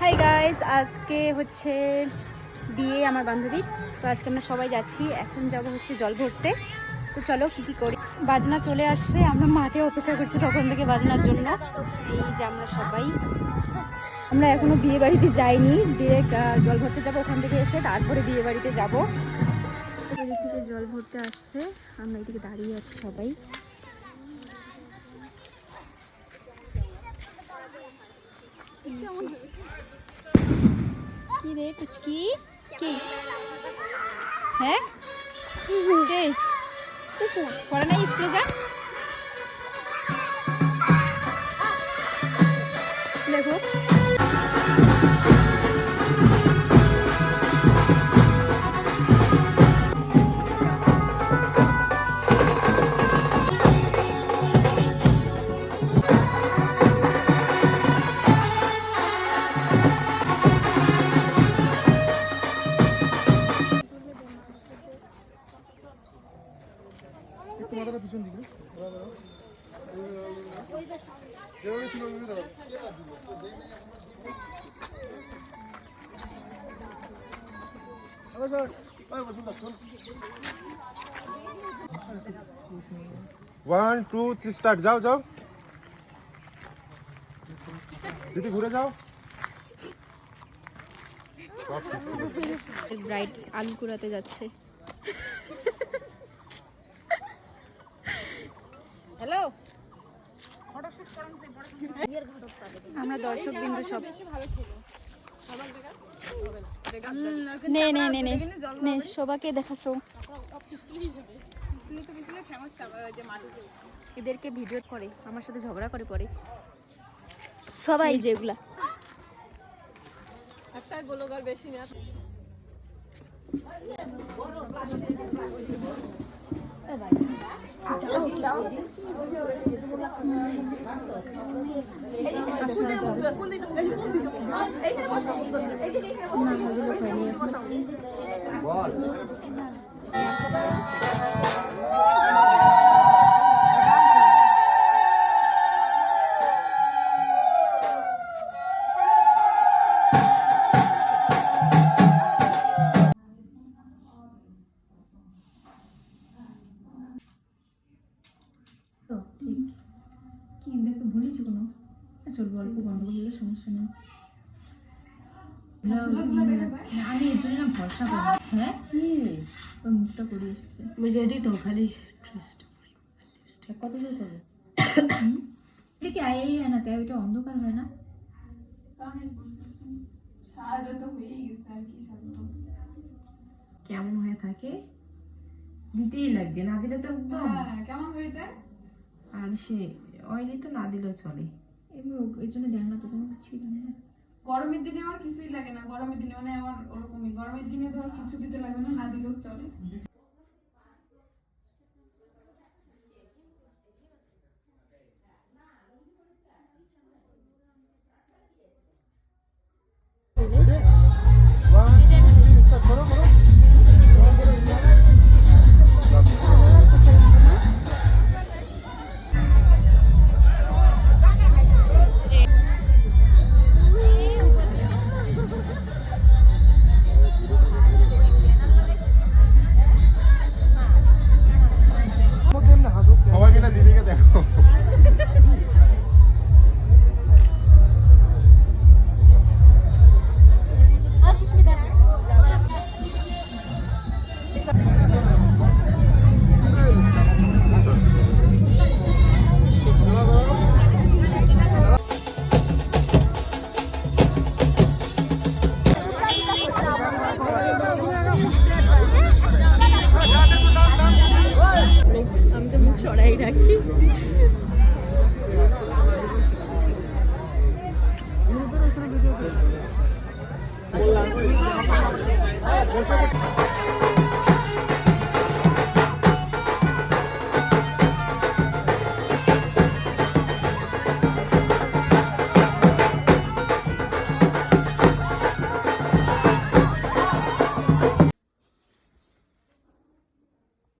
Hi guys, আজকে হচ্ছে বিয়ে আমার বান্ধবীর। তো আজকে আমরা সবাই যাচ্ছি, এখন যাব হচ্ছে জল ভরতে। তো চলো কি করি। বাজনা চলে আসছে, আমরা মাঠে অপেক্ষা করছি তখন থেকে বাজনার জন্য। এই যে আমরা এখনো বিয়ে বাড়িতে যাইনি, ডিরেক্ট জল ভরতে যাবো। ওখান থেকে এসে তারপরে বিয়ে বাড়িতে যাবো। এদিক থেকে জল ভরতে আসছে, আমরা এদিকে দাঁড়িয়ে আছি সবাই। কি রে পুচকি, কি হ্যাঁ কে পড়ে নাই, স্কুলে যা। দেখো পিছন দিকে वन टू थ्री स्टार्ट जाओ जाओ दीदी घुरे जाओ ব্রাইড আলু কুড়াতে যাচ্ছে। হ্যালো, আমরা দর্শক বিন্দু সব নে নে নে নে নে সবাইকে দেখাছো। এদেরকে ভিডিও করে, আমার সাথে ঝগড়া করে পরে সবাই যেগুলা একটা গোলগার বেশি না। চলবো, অল্প গন্ডগোল হলে সমস্যা নেই। আমি এর জন্য ভরসা করি। হ্যাঁ ওই মুখটা করে এসছে রেডি তো, খালি কত দূর করবো দেখি আই না তাই ওইটা অন্ধকার হয় না। কেমন হয়ে থাকে দিতেই লাগবে, না দিলে তো একদম কেমন হয়ে যায়। আর সে অয়েলি তো না দিলেও চলে, এই জন্য দেন না তো কোনো কিছুই দেয় না। গরমের দিনে আমার কিছুই লাগে না, গরমের দিনে মানে আমার ওরকমই, গরমের দিনে ধর কিছু দিতে লাগে না, না দিলেও চলে।